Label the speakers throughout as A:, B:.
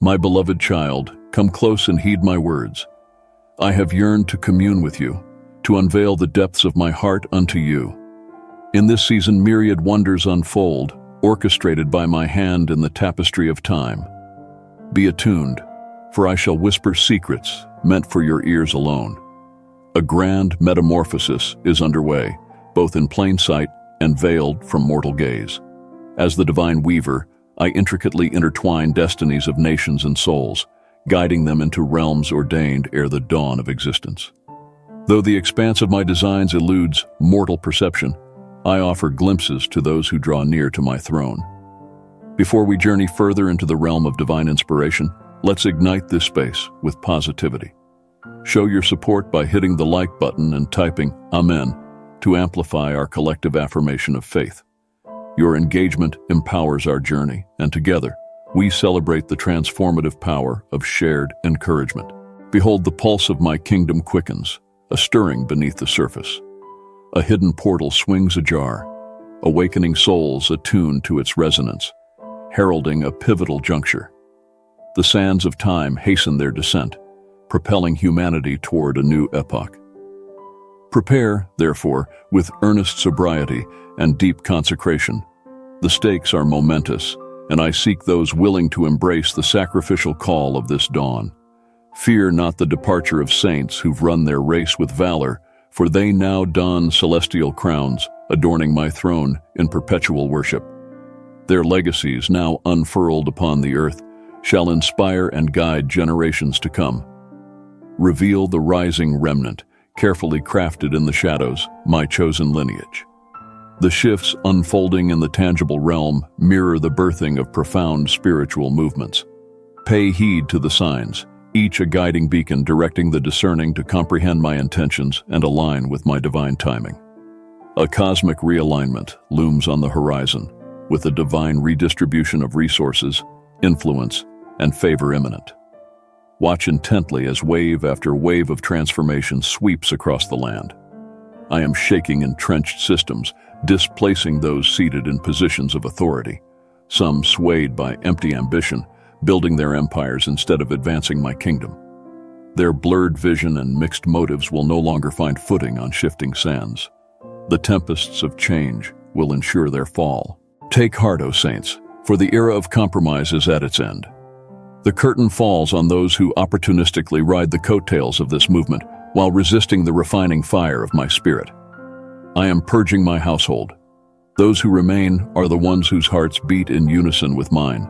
A: My beloved child, come close and heed my words. I have yearned to commune with you, to unveil the depths of my heart unto you. In this season, myriad wonders unfold, orchestrated by my hand in the tapestry of time. Be attuned, for I shall whisper secrets meant for your ears alone. A grand metamorphosis is underway, both in plain sight and veiled from mortal gaze. As the divine weaver, I intricately intertwine destinies of nations and souls, guiding them into realms ordained ere the dawn of existence. Though the expanse of my designs eludes mortal perception, I offer glimpses to those who draw near to my throne. Before we journey further into the realm of divine inspiration, let's ignite this space with positivity. Show your support by hitting the like button and typing Amen to amplify our collective affirmation of faith. Your engagement empowers our journey, and together, we celebrate the transformative power of shared encouragement. Behold, the pulse of my kingdom quickens, a stirring beneath the surface. A hidden portal swings ajar, awakening souls attuned to its resonance, heralding a pivotal juncture. The sands of time hasten their descent, propelling humanity toward a new epoch. Prepare, therefore, with earnest sobriety and deep consecration. The stakes are momentous, and I seek those willing to embrace the sacrificial call of this dawn. Fear not the departure of saints who've run their race with valor, for they now don celestial crowns, adorning my throne in perpetual worship. Their legacies, now unfurled upon the earth, shall inspire and guide generations to come. Reveal the rising remnant, carefully crafted in the shadows, my chosen lineage. The shifts unfolding in the tangible realm mirror the birthing of profound spiritual movements. Pay heed to the signs, each a guiding beacon directing the discerning to comprehend my intentions and align with my divine timing. A cosmic realignment looms on the horizon, with a divine redistribution of resources, influence, and favor imminent. Watch intently as wave after wave of transformation sweeps across the land. I am shaking entrenched systems, displacing those seated in positions of authority, some swayed by empty ambition, building their empires instead of advancing my kingdom. Their blurred vision and mixed motives will no longer find footing on shifting sands. The tempests of change will ensure their fall. Take heart, O saints, for the era of compromise is at its end. The curtain falls on those who opportunistically ride the coattails of this movement while resisting the refining fire of my spirit. I am purging my household. Those who remain are the ones whose hearts beat in unison with mine.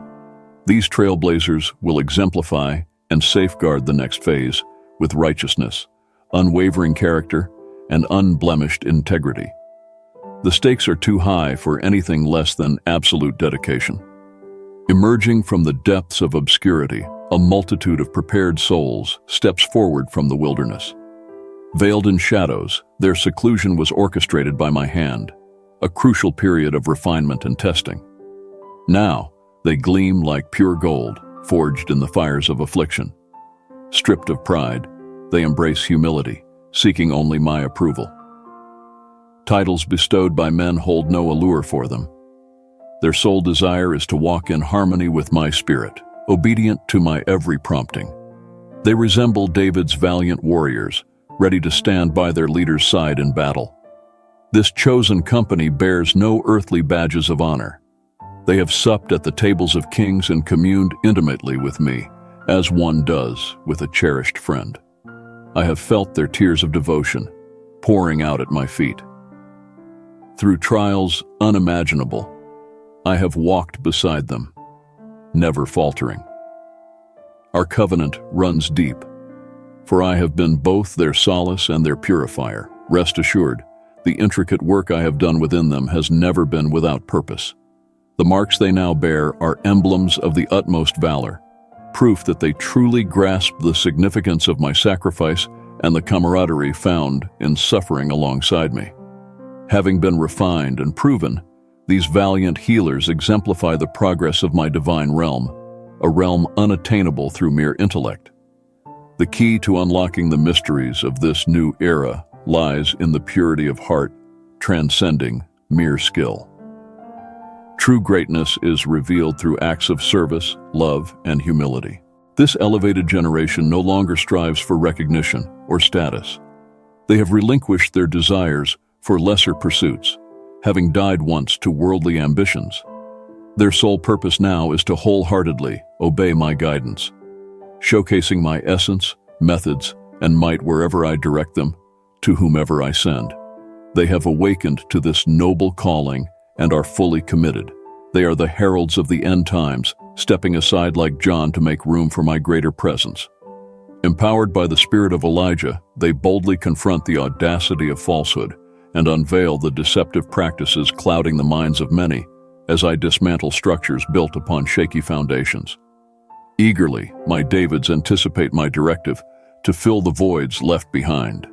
A: These trailblazers will exemplify and safeguard the next phase with righteousness, unwavering character, and unblemished integrity. The stakes are too high for anything less than absolute dedication. Emerging from the depths of obscurity, a multitude of prepared souls steps forward from the wilderness. Veiled in shadows, their seclusion was orchestrated by my hand, a crucial period of refinement and testing. Now, they gleam like pure gold, forged in the fires of affliction. Stripped of pride, they embrace humility, seeking only my approval. Titles bestowed by men hold no allure for them. Their sole desire is to walk in harmony with my spirit, obedient to my every prompting. They resemble David's valiant warriors, ready to stand by their leader's side in battle. This chosen company bears no earthly badges of honor. They have supped at the tables of kings and communed intimately with me, as one does with a cherished friend. I have felt their tears of devotion, pouring out at my feet. Through trials unimaginable, I have walked beside them, never faltering. Our covenant runs deep, for I have been both their solace and their purifier. Rest assured, the intricate work I have done within them has never been without purpose. The marks they now bear are emblems of the utmost valor, proof that they truly grasp the significance of my sacrifice and the camaraderie found in suffering alongside me. Having been refined and proven, these valiant healers exemplify the progress of my divine realm, a realm unattainable through mere intellect. The key to unlocking the mysteries of this new era lies in the purity of heart, transcending mere skill. True greatness is revealed through acts of service, love, and humility. This elevated generation no longer strives for recognition or status. They have relinquished their desires for lesser pursuits, having died once to worldly ambitions. Their sole purpose now is to wholeheartedly obey my guidance, showcasing my essence, methods, and might wherever I direct them, to whomever I send. They have awakened to this noble calling and are fully committed. They are the heralds of the end times, stepping aside like John to make room for my greater presence. Empowered by the spirit of Elijah, they boldly confront the audacity of falsehood and unveil the deceptive practices clouding the minds of many as I dismantle structures built upon shaky foundations. Eagerly, my Davids anticipate my directive to fill the voids left behind.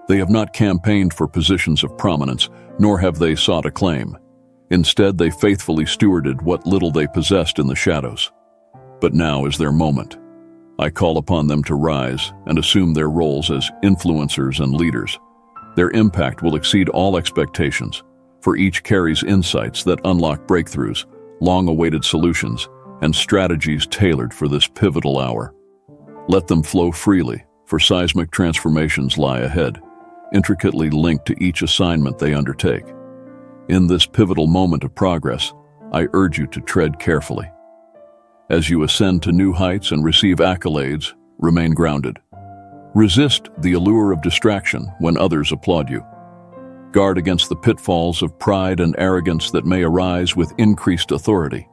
A: They have not campaigned for positions of prominence, nor have they sought acclaim. Instead, they faithfully stewarded what little they possessed in the shadows. But now is their moment. I call upon them to rise and assume their roles as influencers and leaders. Their impact will exceed all expectations, for each carries insights that unlock breakthroughs, long-awaited solutions, and strategies tailored for this pivotal hour. Let them flow freely, for seismic transformations lie ahead, intricately linked to each assignment they undertake. In this pivotal moment of progress, I urge you to tread carefully. As you ascend to new heights and receive accolades, remain grounded. Resist the allure of distraction when others applaud you. Guard against the pitfalls of pride and arrogance that may arise with increased authority.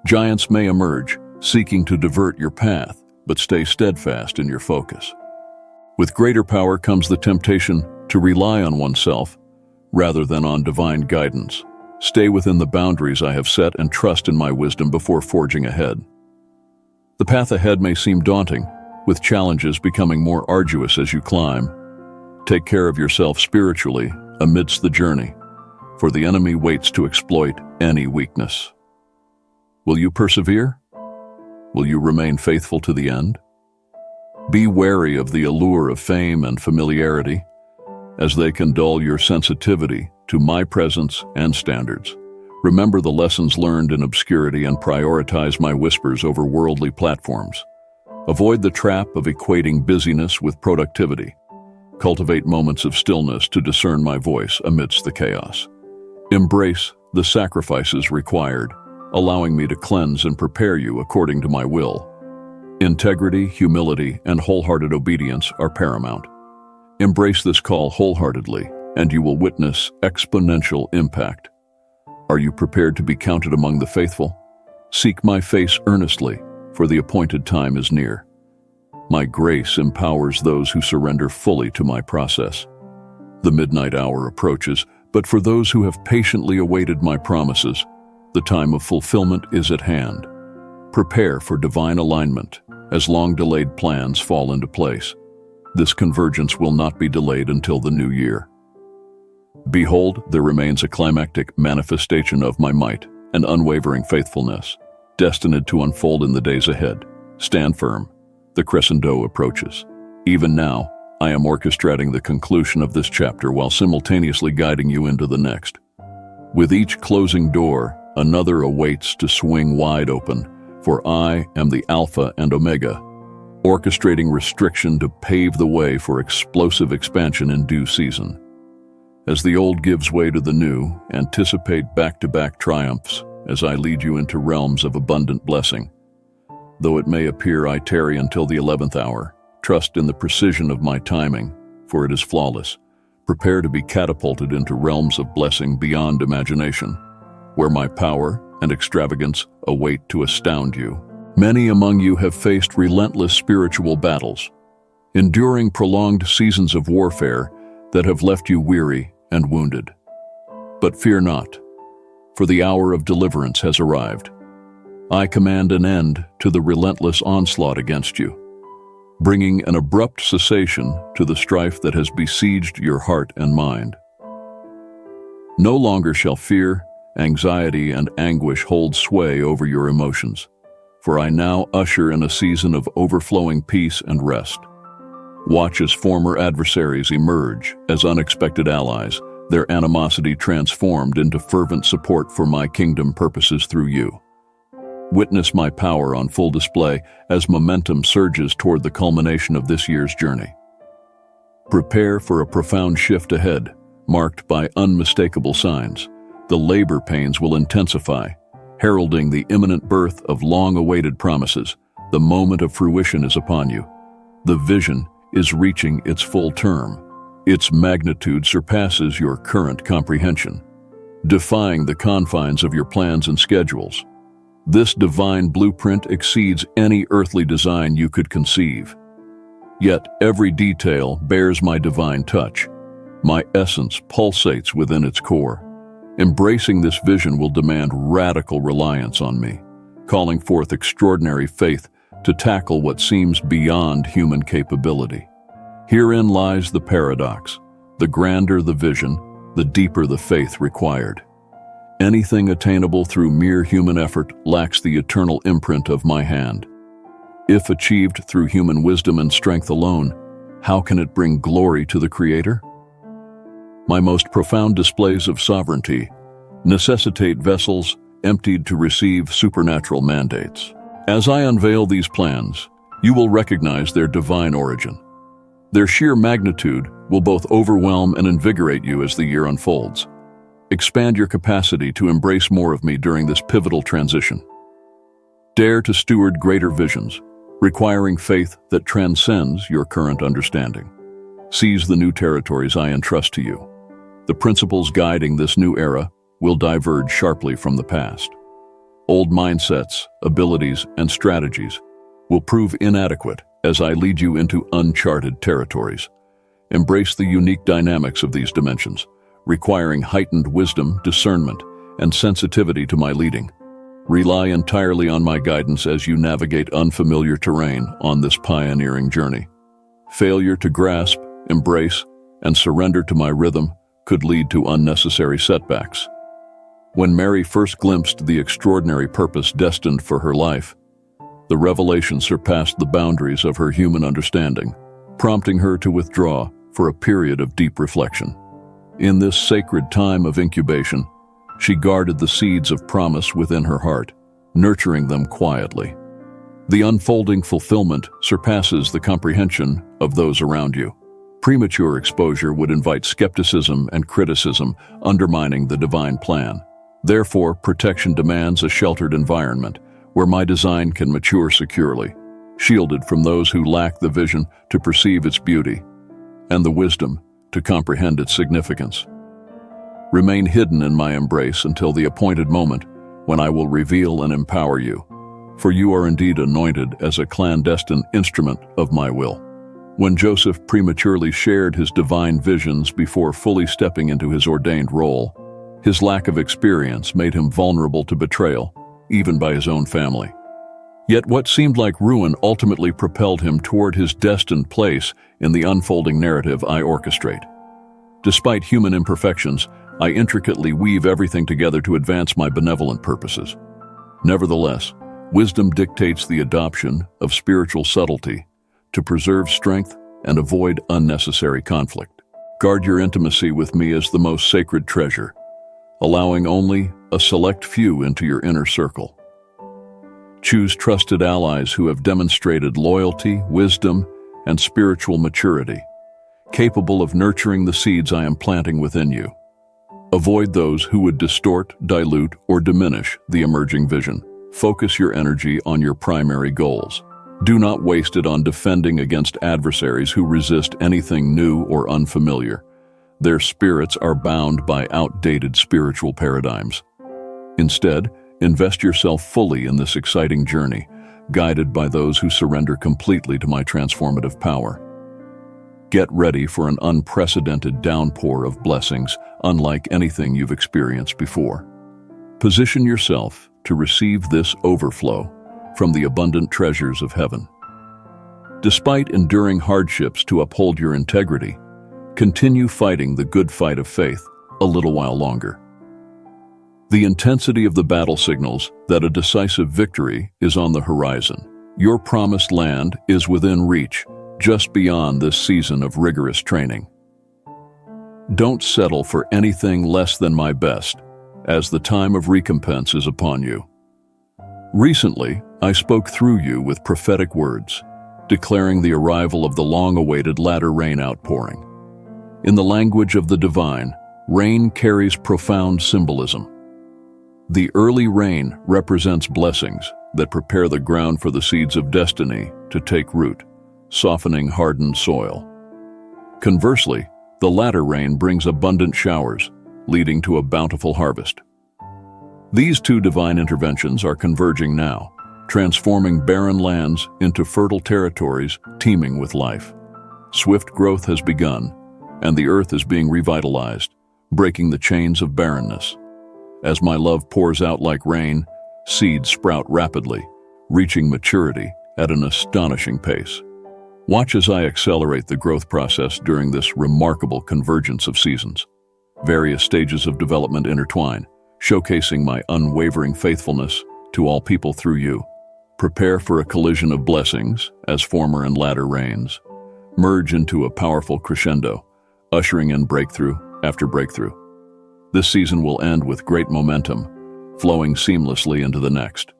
A: Giants may emerge, seeking to divert your path, but stay steadfast in your focus. With greater power comes the temptation to rely on oneself rather than on divine guidance. Stay within the boundaries I have set and trust in my wisdom before forging ahead. The path ahead may seem daunting, with challenges becoming more arduous as you climb. Take care of yourself spiritually amidst the journey, for the enemy waits to exploit any weakness. Will you persevere? Will you remain faithful to the end? Be wary of the allure of fame and familiarity, as they can dull your sensitivity to my presence and standards. Remember the lessons learned in obscurity and prioritize my whispers over worldly platforms. Avoid the trap of equating busyness with productivity. Cultivate moments of stillness to discern my voice amidst the chaos. Embrace the sacrifices required, allowing me to cleanse and prepare you according to my will. Integrity, humility, and wholehearted obedience are paramount. Embrace this call wholeheartedly, and you will witness exponential impact. Are you prepared to be counted among the faithful? Seek my face earnestly, for the appointed time is near. My grace empowers those who surrender fully to my process. The midnight hour approaches, but for those who have patiently awaited my promises, the time of fulfillment is at hand. Prepare for divine alignment as long-delayed plans fall into place. This convergence will not be delayed until the new year. Behold, there remains a climactic manifestation of my might and unwavering faithfulness, destined to unfold in the days ahead. Stand firm. The crescendo approaches. Even now, I am orchestrating the conclusion of this chapter while simultaneously guiding you into the next. With each closing door, another awaits to swing wide open, for I am the Alpha and Omega, orchestrating restriction to pave the way for explosive expansion in due season. As the old gives way to the new, anticipate back-to-back triumphs as I lead you into realms of abundant blessing. Though it may appear I tarry until the 11th hour, trust in the precision of my timing, for it is flawless. Prepare to be catapulted into realms of blessing beyond imagination, where my power and extravagance await to astound you. Many among you have faced relentless spiritual battles, enduring prolonged seasons of warfare that have left you weary and wounded. But fear not, for the hour of deliverance has arrived. I command an end to the relentless onslaught against you, bringing an abrupt cessation to the strife that has besieged your heart and mind. No longer shall fear, anxiety, and anguish hold sway over your emotions, for I now usher in a season of overflowing peace and rest. Watch as former adversaries emerge as unexpected allies, their animosity transformed into fervent support for my kingdom purposes through you. Witness my power on full display as momentum surges toward the culmination of this year's journey. Prepare for a profound shift ahead, marked by unmistakable signs. The labor pains will intensify, heralding the imminent birth of long-awaited promises. The moment of fruition is upon you. The vision is reaching its full term. Its magnitude surpasses your current comprehension, defying the confines of your plans and schedules. This divine blueprint exceeds any earthly design you could conceive. Yet every detail bears my divine touch. My essence pulsates within its core. Embracing this vision will demand radical reliance on me, calling forth extraordinary faith to tackle what seems beyond human capability. Herein lies the paradox. The grander the vision, the deeper the faith required. Anything attainable through mere human effort lacks the eternal imprint of my hand. If achieved through human wisdom and strength alone, how can it bring glory to the Creator? My most profound displays of sovereignty necessitate vessels emptied to receive supernatural mandates. As I unveil these plans, you will recognize their divine origin. Their sheer magnitude will both overwhelm and invigorate you as the year unfolds. Expand your capacity to embrace more of me during this pivotal transition. Dare to steward greater visions, requiring faith that transcends your current understanding. Seize the new territories I entrust to you. The principles guiding this new era will diverge sharply from the past. Old mindsets, abilities, and strategies will prove inadequate as I lead you into uncharted territories. Embrace the unique dynamics of these dimensions, requiring heightened wisdom, discernment, and sensitivity to my leading. Rely entirely on my guidance as you navigate unfamiliar terrain on this pioneering journey. Failure to grasp, embrace, and surrender to my rhythm could lead to unnecessary setbacks. When Mary first glimpsed the extraordinary purpose destined for her life, the revelation surpassed the boundaries of her human understanding, prompting her to withdraw for a period of deep reflection. In this sacred time of incubation, she guarded the seeds of promise within her heart, nurturing them quietly. The unfolding fulfillment surpasses the comprehension of those around you. Premature exposure would invite skepticism and criticism, undermining the divine plan. Therefore, protection demands a sheltered environment where my design can mature securely, shielded from those who lack the vision to perceive its beauty and the wisdom to comprehend its significance. Remain hidden in my embrace until the appointed moment when I will reveal and empower you, for you are indeed anointed as a clandestine instrument of my will. When Joseph prematurely shared his divine visions before fully stepping into his ordained role, his lack of experience made him vulnerable to betrayal, even by his own family. Yet what seemed like ruin ultimately propelled him toward his destined place in the unfolding narrative I orchestrate. Despite human imperfections, I intricately weave everything together to advance my benevolent purposes. Nevertheless, wisdom dictates the adoption of spiritual subtlety to preserve strength and avoid unnecessary conflict. Guard your intimacy with me as the most sacred treasure, allowing only a select few into your inner circle. Choose trusted allies who have demonstrated loyalty, wisdom, and spiritual maturity, capable of nurturing the seeds I am planting within you. Avoid those who would distort, dilute, or diminish the emerging vision. Focus your energy on your primary goals. Do not waste it on defending against adversaries who resist anything new or unfamiliar. Their spirits are bound by outdated spiritual paradigms. Instead, invest yourself fully in this exciting journey, guided by those who surrender completely to my transformative power. Get ready for an unprecedented downpour of blessings, unlike anything you've experienced before. Position yourself to receive this overflow from the abundant treasures of heaven. Despite enduring hardships to uphold your integrity, continue fighting the good fight of faith a little while longer. The intensity of the battle signals that a decisive victory is on the horizon. Your promised land is within reach, just beyond this season of rigorous training. Don't settle for anything less than my best, as the time of recompense is upon you. Recently, I spoke through you with prophetic words, declaring the arrival of the long-awaited latter rain outpouring. In the language of the divine, rain carries profound symbolism. The early rain represents blessings that prepare the ground for the seeds of destiny to take root, softening hardened soil. Conversely, the latter rain brings abundant showers, leading to a bountiful harvest. These two divine interventions are converging now, transforming barren lands into fertile territories teeming with life. Swift growth has begun, and the earth is being revitalized, breaking the chains of barrenness. As my love pours out like rain, seeds sprout rapidly, reaching maturity at an astonishing pace. Watch as I accelerate the growth process during this remarkable convergence of seasons. Various stages of development intertwine, showcasing my unwavering faithfulness to all people through you. Prepare for a collision of blessings as former and latter rains merge into a powerful crescendo, ushering in breakthrough after breakthrough. This season will end with great momentum, flowing seamlessly into the next.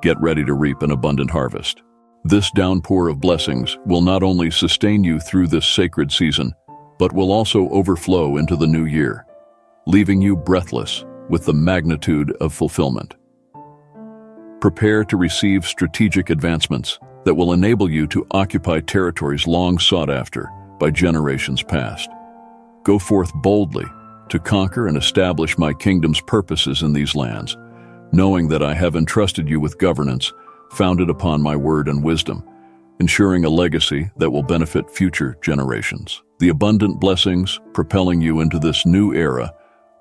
A: Get ready to reap an abundant harvest. This downpour of blessings will not only sustain you through this sacred season, but will also overflow into the new year, leaving you breathless with the magnitude of fulfillment. Prepare to receive strategic advancements that will enable you to occupy territories long sought after by generations past. Go forth boldly to conquer and establish my kingdom's purposes in these lands, knowing that I have entrusted you with governance founded upon my word and wisdom, ensuring a legacy that will benefit future generations. The abundant blessings propelling you into this new era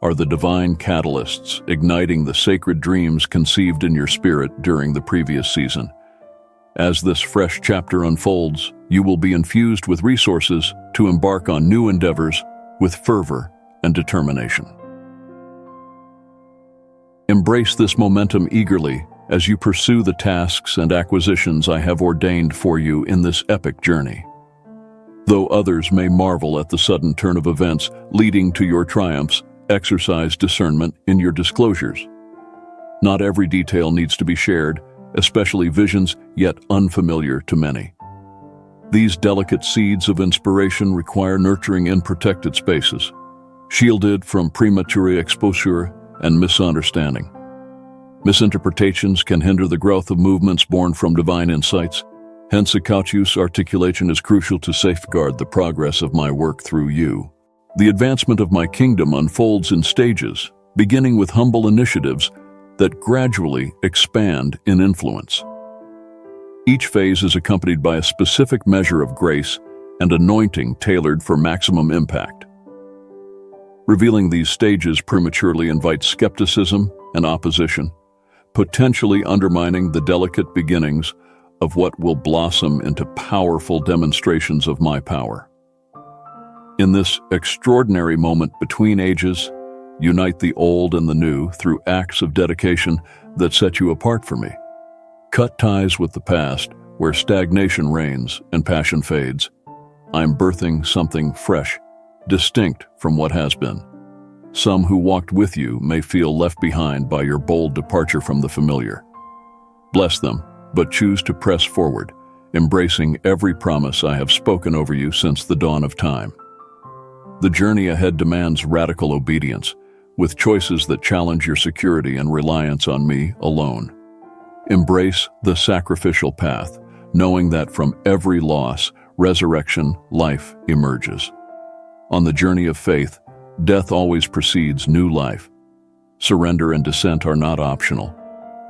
A: are the divine catalysts igniting the sacred dreams conceived in your spirit during the previous season. As this fresh chapter unfolds, you will be infused with resources to embark on new endeavors with fervor and determination. Embrace this momentum eagerly as you pursue the tasks and acquisitions I have ordained for you in this epic journey. Though others may marvel at the sudden turn of events leading to your triumphs, exercise discernment in your disclosures. Not every detail needs to be shared, especially visions yet unfamiliar to many. These delicate seeds of inspiration require nurturing in protected spaces, shielded from premature exposure and misunderstanding. Misinterpretations can hinder the growth of movements born from divine insights. Hence, a cautious articulation is crucial to safeguard the progress of my work through you. The advancement of my kingdom unfolds in stages, beginning with humble initiatives that gradually expand in influence. Each phase is accompanied by a specific measure of grace and anointing tailored for maximum impact. Revealing these stages prematurely invites skepticism and opposition, potentially undermining the delicate beginnings of what will blossom into powerful demonstrations of my power. In this extraordinary moment between ages, unite the old and the new through acts of dedication that set you apart from me. Cut ties with the past, where stagnation reigns and passion fades. I'm birthing something fresh, distinct from what has been. Some who walked with you may feel left behind by your bold departure from the familiar. Bless them, but choose to press forward, embracing every promise I have spoken over you since the dawn of time. The journey ahead demands radical obedience, with choices that challenge your security and reliance on me alone. Embrace the sacrificial path, knowing that from every loss, resurrection, life emerges. On the journey of faith, death always precedes new life. Surrender and descent are not optional.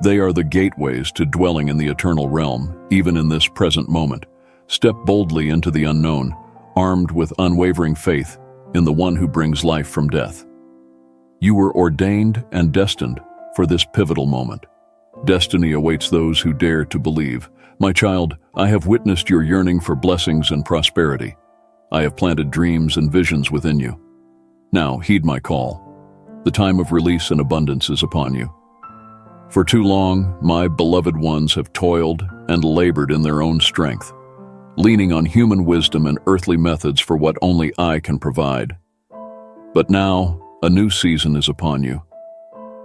A: They are the gateways to dwelling in the eternal realm, even in this present moment. Step boldly into the unknown, armed with unwavering faith in the one who brings life from death. You were ordained and destined for this pivotal moment. Destiny awaits those who dare to believe. My child, I have witnessed your yearning for blessings and prosperity. I have planted dreams and visions within you. Now, heed my call. The time of release and abundance is upon you. For too long, my beloved ones have toiled and labored in their own strength, leaning on human wisdom and earthly methods for what only I can provide. But now, a new season is upon you.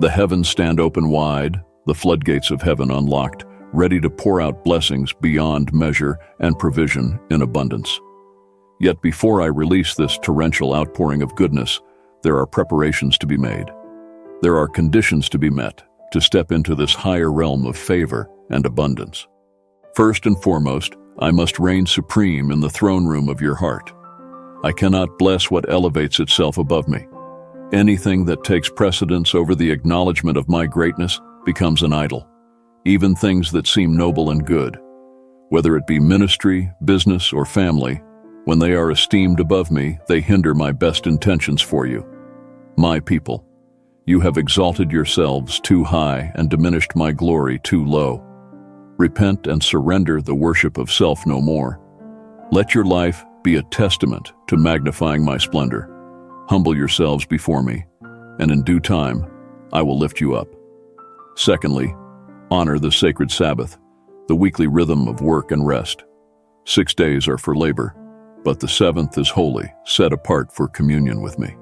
A: The heavens stand open wide, the floodgates of heaven unlocked, ready to pour out blessings beyond measure and provision in abundance. Yet before I release this torrential outpouring of goodness, there are preparations to be made. There are conditions to be met to step into this higher realm of favor and abundance. First and foremost, I must reign supreme in the throne room of your heart. I cannot bless what elevates itself above me. Anything that takes precedence over the acknowledgement of my greatness becomes an idol. Even things that seem noble and good, whether it be ministry, business, or family, when they are esteemed above me, they hinder my best intentions for you. My people, you have exalted yourselves too high and diminished my glory too low. Repent and surrender the worship of self no more. Let your life be a testament to magnifying my splendor. Humble yourselves before me, and in due time, I will lift you up. Secondly, honor the sacred Sabbath, the weekly rhythm of work and rest. 6 days are for labor, but the seventh is holy, set apart for communion with me.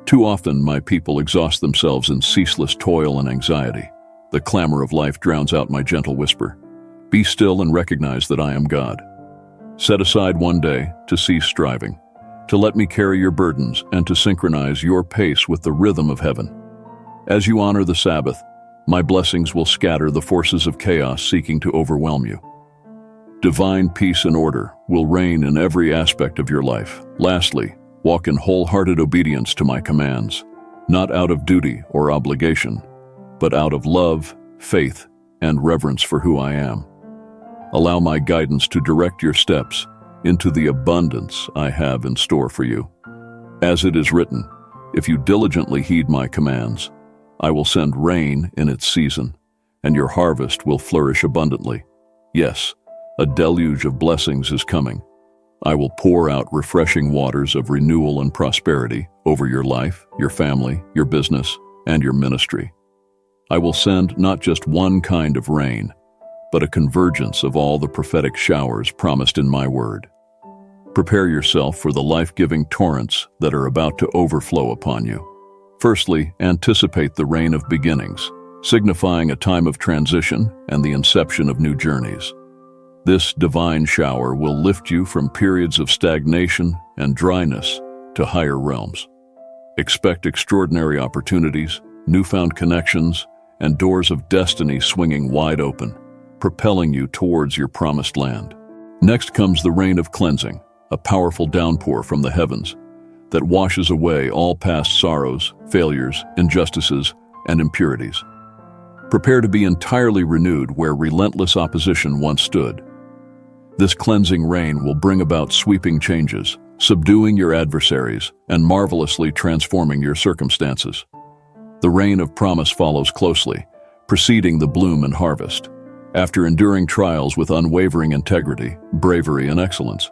A: Too often, my people exhaust themselves in ceaseless toil and anxiety. The clamor of life drowns out my gentle whisper. Be still and recognize that I am God. Set aside one day to cease striving, to let me carry your burdens and to synchronize your pace with the rhythm of heaven. As you honor the Sabbath, my blessings will scatter the forces of chaos seeking to overwhelm you. Divine peace and order will reign in every aspect of your life. Lastly, walk in wholehearted obedience to my commands, not out of duty or obligation, but out of love, faith, and reverence for who I am. Allow my guidance to direct your steps into the abundance I have in store for you. As it is written, if you diligently heed my commands, I will send rain in its season, and your harvest will flourish abundantly. Yes, a deluge of blessings is coming. I will pour out refreshing waters of renewal and prosperity over your life, your family, your business, and your ministry. I will send not just one kind of rain, but a convergence of all the prophetic showers promised in my word. Prepare yourself for the life-giving torrents that are about to overflow upon you. Firstly, anticipate the rain of beginnings, signifying a time of transition and the inception of new journeys. This divine shower will lift you from periods of stagnation and dryness to higher realms. Expect extraordinary opportunities, newfound connections, and doors of destiny swinging wide open, propelling you towards your promised land. Next comes the rain of cleansing, a powerful downpour from the heavens that washes away all past sorrows, failures, injustices, and impurities. Prepare to be entirely renewed where relentless opposition once stood. This cleansing rain will bring about sweeping changes, subduing your adversaries and marvelously transforming your circumstances. The rain of promise follows closely, preceding the bloom and harvest. After enduring trials with unwavering integrity, bravery, and excellence,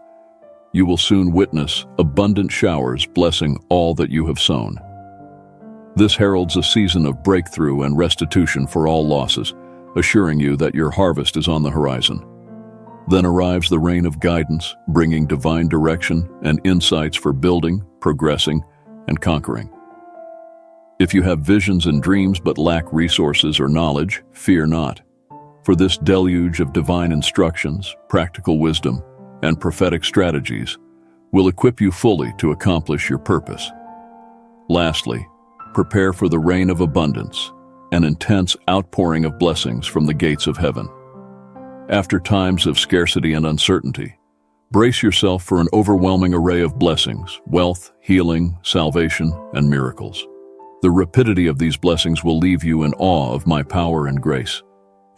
A: you will soon witness abundant showers blessing all that you have sown. This heralds a season of breakthrough and restitution for all losses, assuring you that your harvest is on the horizon. Then arrives the rain of guidance, bringing divine direction and insights for building, progressing, and conquering. If you have visions and dreams but lack resources or knowledge, fear not. For this deluge of divine instructions, practical wisdom, and prophetic strategies will equip you fully to accomplish your purpose. Lastly, prepare for the rain of abundance, an intense outpouring of blessings from the gates of heaven. After times of scarcity and uncertainty, brace yourself for an overwhelming array of blessings, wealth, healing, salvation, and miracles. The rapidity of these blessings will leave you in awe of my power and grace.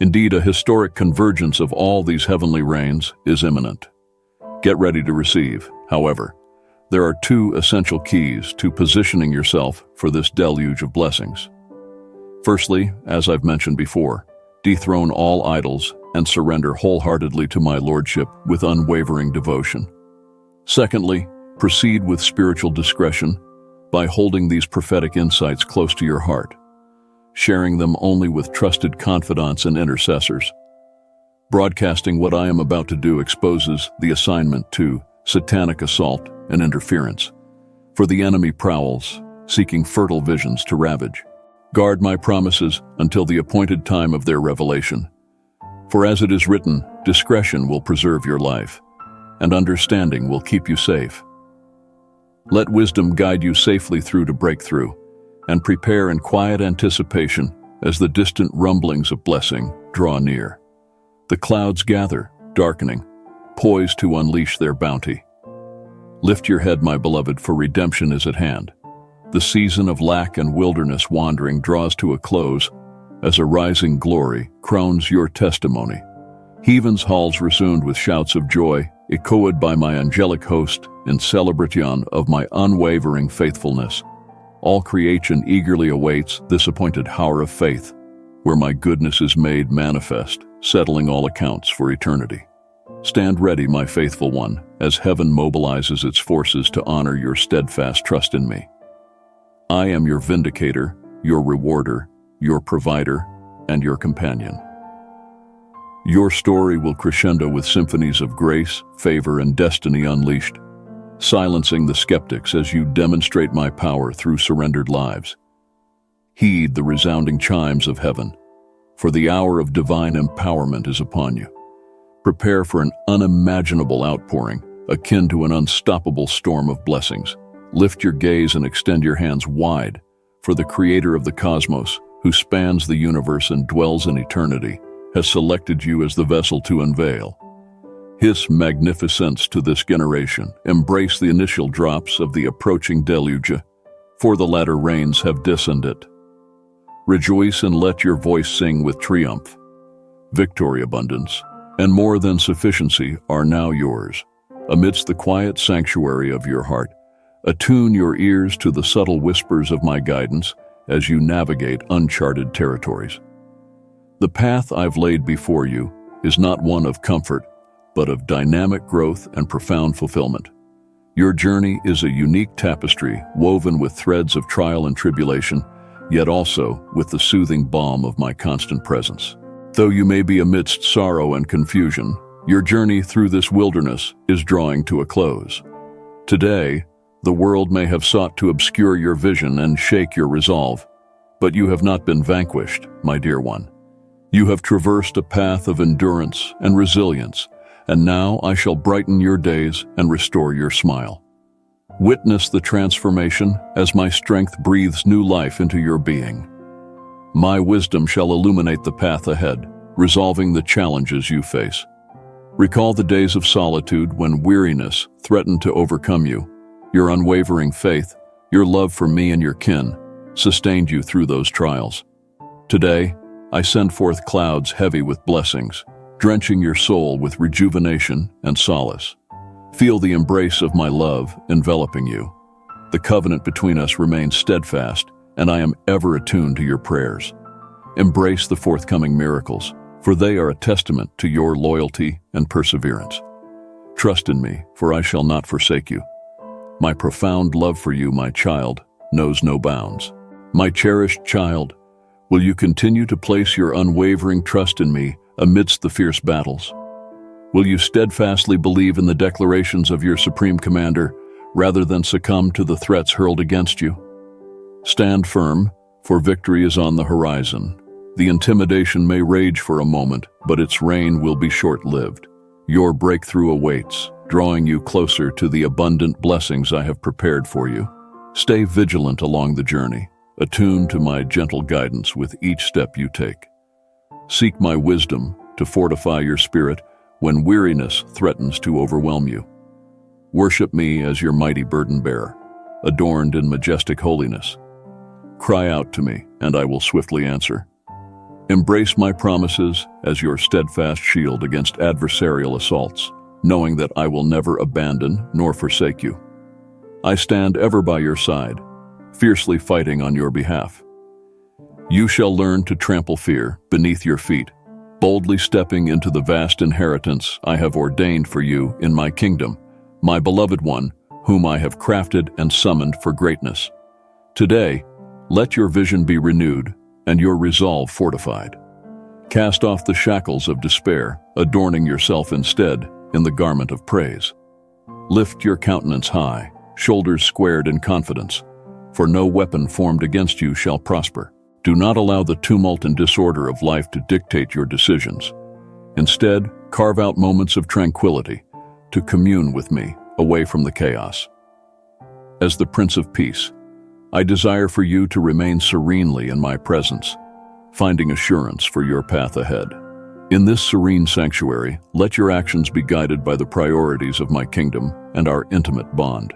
A: Indeed, a historic convergence of all these heavenly rains is imminent. Get ready to receive. However, there are two essential keys to positioning yourself for this deluge of blessings. Firstly, as I've mentioned before, dethrone all idols and surrender wholeheartedly to my lordship with unwavering devotion. Secondly, proceed with spiritual discretion by holding these prophetic insights close to your heart, sharing them only with trusted confidants and intercessors. Broadcasting what I am about to do exposes the assignment to satanic assault and interference. For the enemy prowls, seeking fertile visions to ravage. Guard my promises until the appointed time of their revelation. For as it is written, discretion will preserve your life, and understanding will keep you safe. Let wisdom guide you safely through to breakthrough, and prepare in quiet anticipation as the distant rumblings of blessing draw near. The clouds gather, darkening, poised to unleash their bounty. Lift your head, my beloved, for redemption is at hand. The season of lack and wilderness wandering draws to a close as a rising glory crowns your testimony. Heaven's halls resound with shouts of joy, echoed by my angelic host in celebration of my unwavering faithfulness. All creation eagerly awaits this appointed hour of faith, where my goodness is made manifest, settling all accounts for eternity. Stand ready, my faithful one, as heaven mobilizes its forces to honor your steadfast trust in me. I am your vindicator, your rewarder, your provider, and your companion. Your story will crescendo with symphonies of grace, favor, and destiny unleashed, silencing the skeptics as you demonstrate my power through surrendered lives. Heed the resounding chimes of heaven, for the hour of divine empowerment is upon you. Prepare for an unimaginable outpouring, akin to an unstoppable storm of blessings. Lift your gaze and extend your hands wide, for the Creator of the cosmos, who spans the universe and dwells in eternity, has selected you as the vessel to unveil His magnificence to this generation. Embrace the initial drops of the approaching deluge, for the latter rains have descended. Rejoice and let your voice sing with triumph. Victory, abundance, and more than sufficiency are now yours. Amidst the quiet sanctuary of your heart, attune your ears to the subtle whispers of my guidance as you navigate uncharted territories. The path I've laid before you is not one of comfort, but of dynamic growth and profound fulfillment. Your journey is a unique tapestry woven with threads of trial and tribulation, yet also with the soothing balm of my constant presence. Though you may be amidst sorrow and confusion, your journey through this wilderness is drawing to a close. Today, the world may have sought to obscure your vision and shake your resolve, but you have not been vanquished, my dear one. You have traversed a path of endurance and resilience, and now I shall brighten your days and restore your smile. Witness the transformation as my strength breathes new life into your being. My wisdom shall illuminate the path ahead, resolving the challenges you face. Recall the days of solitude when weariness threatened to overcome you. Your unwavering faith, your love for me and your kin, sustained you through those trials. Today, I send forth clouds heavy with blessings, drenching your soul with rejuvenation and solace. Feel the embrace of my love enveloping you. The covenant between us remains steadfast, and I am ever attuned to your prayers. Embrace the forthcoming miracles, for they are a testament to your loyalty and perseverance. Trust in me, for I shall not forsake you. My profound love for you, my child, knows no bounds. My cherished child, will you continue to place your unwavering trust in me amidst the fierce battles? Will you steadfastly believe in the declarations of your Supreme Commander rather than succumb to the threats hurled against you? Stand firm, for victory is on the horizon. The intimidation may rage for a moment, but its reign will be short-lived. Your breakthrough awaits, drawing you closer to the abundant blessings I have prepared for you. Stay vigilant along the journey, attuned to my gentle guidance with each step you take. Seek my wisdom to fortify your spirit when weariness threatens to overwhelm you. Worship me as your mighty burden-bearer, adorned in majestic holiness. Cry out to me, and I will swiftly answer. Embrace my promises as your steadfast shield against adversarial assaults, knowing that I will never abandon nor forsake you. I stand ever by your side, fiercely fighting on your behalf. You shall learn to trample fear beneath your feet, boldly stepping into the vast inheritance I have ordained for you in my kingdom, my beloved one, whom I have crafted and summoned for greatness. Today, let your vision be renewed and your resolve fortified. Cast off the shackles of despair, adorning yourself instead in the garment of praise. Lift your countenance high, shoulders squared in confidence, for no weapon formed against you shall prosper. Do not allow the tumult and disorder of life to dictate your decisions. Instead, carve out moments of tranquility to commune with me away from the chaos. As the Prince of Peace, I desire for you to remain serenely in my presence, finding assurance for your path ahead. In this serene sanctuary, let your actions be guided by the priorities of my kingdom and our intimate bond.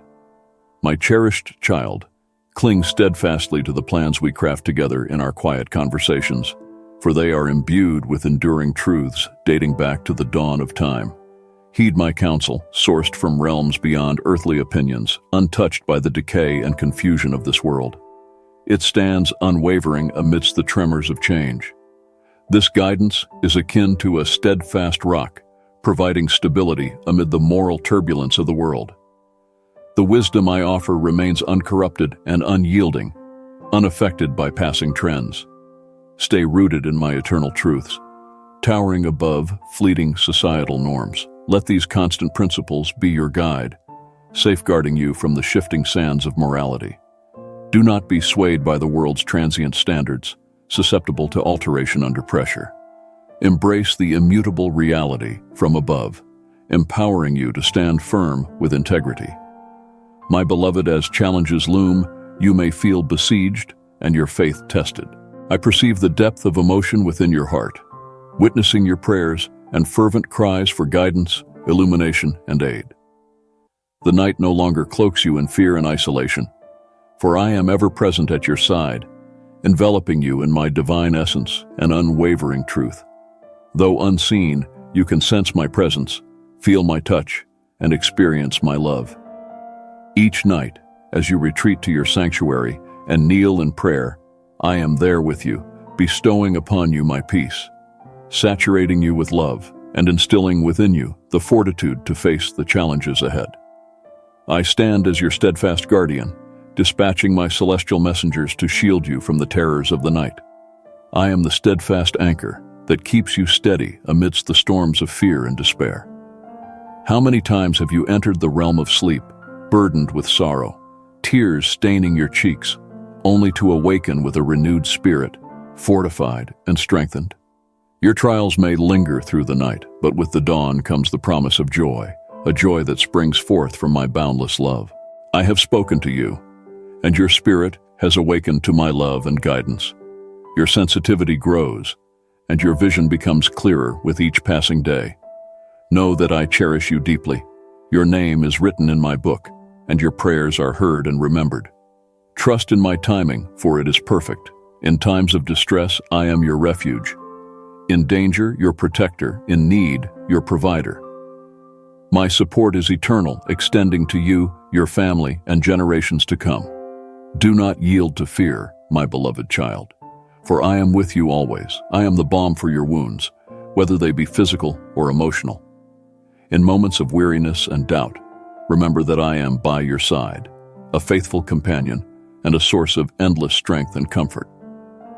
A: My cherished child, cling steadfastly to the plans we craft together in our quiet conversations, for they are imbued with enduring truths dating back to the dawn of time. Heed my counsel, sourced from realms beyond earthly opinions, untouched by the decay and confusion of this world. It stands unwavering amidst the tremors of change. This guidance is akin to a steadfast rock, providing stability amid the moral turbulence of the world. The wisdom I offer remains uncorrupted and unyielding, unaffected by passing trends. Stay rooted in my eternal truths, towering above fleeting societal norms. Let these constant principles be your guide, safeguarding you from the shifting sands of morality. Do not be swayed by the world's transient standards, susceptible to alteration under pressure. Embrace the immutable reality from above, empowering you to stand firm with integrity. My beloved, as challenges loom, you may feel besieged and your faith tested. I perceive the depth of emotion within your heart, witnessing your prayers and fervent cries for guidance, illumination, and aid. The night no longer cloaks you in fear and isolation, for I am ever present at your side, enveloping you in my divine essence and unwavering truth. Though unseen, you can sense my presence, feel my touch, and experience my love. Each night, as you retreat to your sanctuary and kneel in prayer, I am there with you, bestowing upon you my peace, saturating you with love and instilling within you the fortitude to face the challenges ahead. I stand as your steadfast guardian, dispatching my celestial messengers to shield you from the terrors of the night. I am the steadfast anchor that keeps you steady amidst the storms of fear and despair. How many times have you entered the realm of sleep, burdened with sorrow, tears staining your cheeks, only to awaken with a renewed spirit, fortified and strengthened? Your trials may linger through the night, but with the dawn comes the promise of joy, a joy that springs forth from my boundless love. I have spoken to you, and your spirit has awakened to my love and guidance. Your sensitivity grows, and your vision becomes clearer with each passing day. Know that I cherish you deeply. Your name is written in my book, and your prayers are heard and remembered. Trust in my timing, for it is perfect. In times of distress, I am your refuge. In danger, your protector. In need, your provider. My support is eternal, extending to you, your family, and generations to come. Do not yield to fear, my beloved child, for I am with you always. I am the balm for your wounds, whether they be physical or emotional. In moments of weariness and doubt, remember that I am by your side, a faithful companion and a source of endless strength and comfort.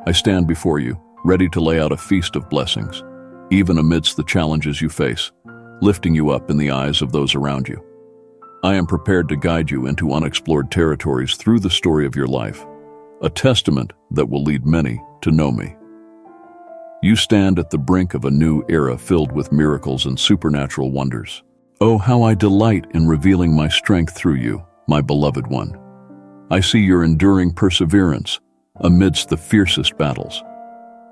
A: I stand before you, ready to lay out a feast of blessings, even amidst the challenges you face, lifting you up in the eyes of those around you. I am prepared to guide you into unexplored territories through the story of your life, a testament that will lead many to know me. You stand at the brink of a new era filled with miracles and supernatural wonders. Oh, how I delight in revealing my strength through you, my beloved one. I see your enduring perseverance amidst the fiercest battles.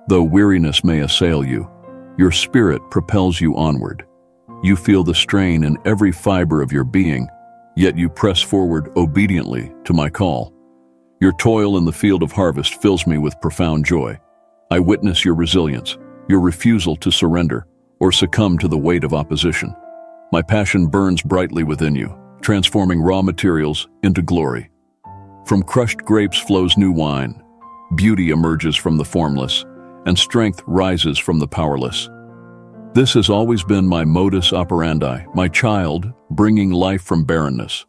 A: Though weariness may assail you, your spirit propels you onward. You feel the strain in every fiber of your being, yet you press forward obediently to my call. Your toil in the field of harvest fills me with profound joy. I witness your resilience, your refusal to surrender or succumb to the weight of opposition. My passion burns brightly within you, transforming raw materials into glory. From crushed grapes flows new wine. Beauty emerges from the formless, and strength rises from the powerless. This has always been my modus operandi, my child, bringing life from barrenness.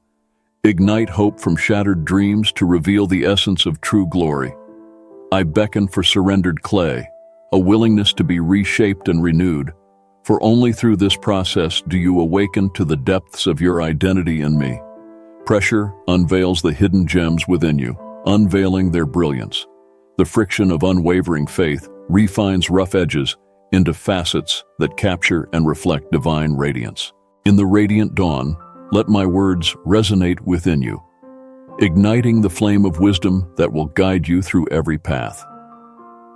A: Ignite hope from shattered dreams to reveal the essence of true glory. I beckon for surrendered clay, a willingness to be reshaped and renewed, for only through this process do you awaken to the depths of your identity in me. Pressure unveils the hidden gems within you, unveiling their brilliance. The friction of unwavering faith refines rough edges into facets that capture and reflect divine radiance. In the radiant dawn, let my words resonate within you, igniting the flame of wisdom that will guide you through every path.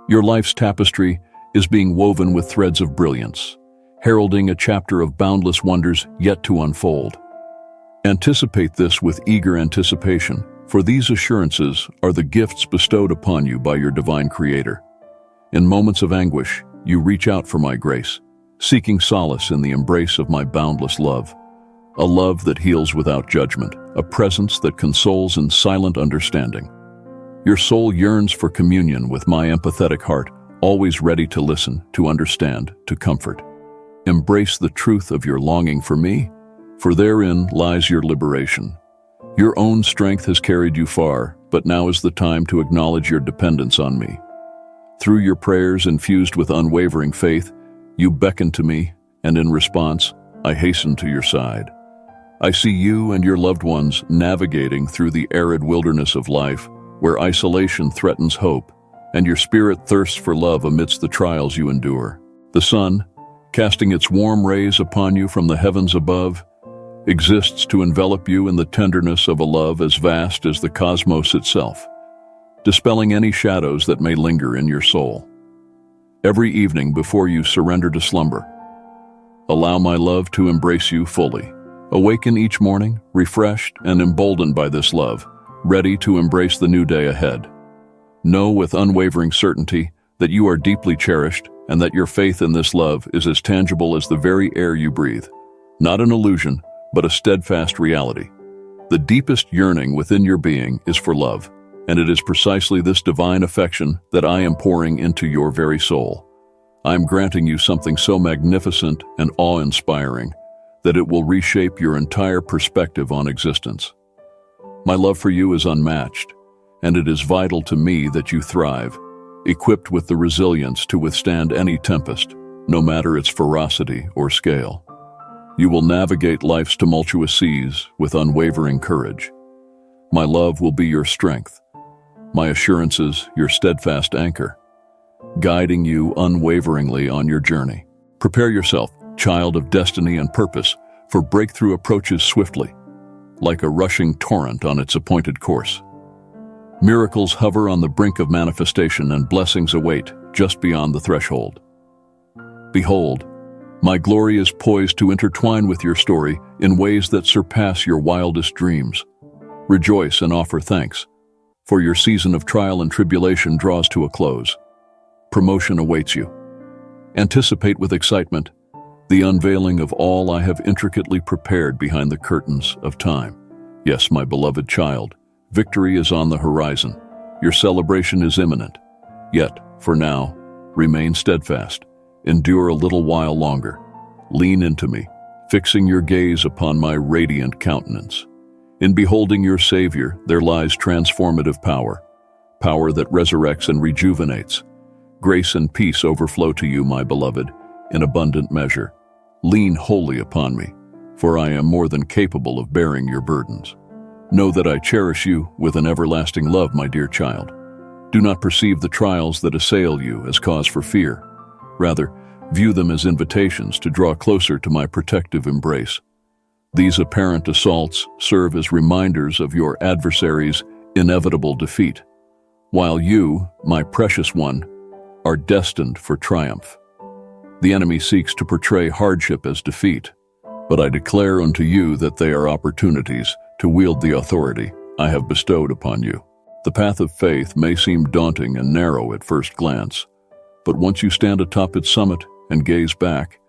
A: Your life's tapestry is being woven with threads of brilliance, heralding a chapter of boundless wonders yet to unfold. Anticipate this with eager anticipation, for these assurances are the gifts bestowed upon you by your divine Creator. In moments of anguish, you reach out for my grace, seeking solace in the embrace of my boundless love. A love that heals without judgment, a presence that consoles in silent understanding. Your soul yearns for communion with my empathetic heart, always ready to listen, to understand, to comfort. Embrace the truth of your longing for me, for therein lies your liberation. Your own strength has carried you far, but now is the time to acknowledge your dependence on me. Through your prayers infused with unwavering faith, you beckon to me, and in response, I hasten to your side. I see you and your loved ones navigating through the arid wilderness of life, where isolation threatens hope, and your spirit thirsts for love amidst the trials you endure. The sun, casting its warm rays upon you from the heavens above, exists to envelop you in the tenderness of a love as vast as the cosmos itself, dispelling any shadows that may linger in your soul. Every evening before you surrender to slumber, allow my love to embrace you fully. Awaken each morning, refreshed and emboldened by this love, ready to embrace the new day ahead. Know with unwavering certainty that you are deeply cherished and that your faith in this love is as tangible as the very air you breathe. Not an illusion, but a steadfast reality. The deepest yearning within your being is for love, and it is precisely this divine affection that I am pouring into your very soul. I am granting you something so magnificent and awe-inspiring that it will reshape your entire perspective on existence. My love for you is unmatched, and it is vital to me that you thrive, equipped with the resilience to withstand any tempest, no matter its ferocity or scale. You will navigate life's tumultuous seas with unwavering courage. My love will be your strength, my assurances your steadfast anchor, guiding you unwaveringly on your journey. Prepare yourself, child of destiny and purpose, for breakthrough approaches swiftly, like a rushing torrent on its appointed course. Miracles hover on the brink of manifestation and blessings await just beyond the threshold. Behold, my glory is poised to intertwine with your story in ways that surpass your wildest dreams. Rejoice and offer thanks, for your season of trial and tribulation draws to a close. Promotion awaits you. Anticipate with excitement the unveiling of all I have intricately prepared behind the curtains of time. Yes, my beloved child, victory is on the horizon. Your celebration is imminent. Yet, for now, remain steadfast. Endure a little while longer. Lean into me, fixing your gaze upon my radiant countenance. In beholding your Savior, there lies transformative power, power that resurrects and rejuvenates. Grace and peace overflow to you, my beloved, in abundant measure. Lean wholly upon me, for I am more than capable of bearing your burdens. Know that I cherish you with an everlasting love, my dear child. Do not perceive the trials that assail you as cause for fear. Rather, view them as invitations to draw closer to my protective embrace. These apparent assaults serve as reminders of your adversary's inevitable defeat, while you, my precious one, are destined for triumph. The enemy seeks to portray hardship as defeat, but I declare unto you that they are opportunities to wield the authority I have bestowed upon you. The path of faith may seem daunting and narrow at first glance, but once you stand atop its summit and gaze back,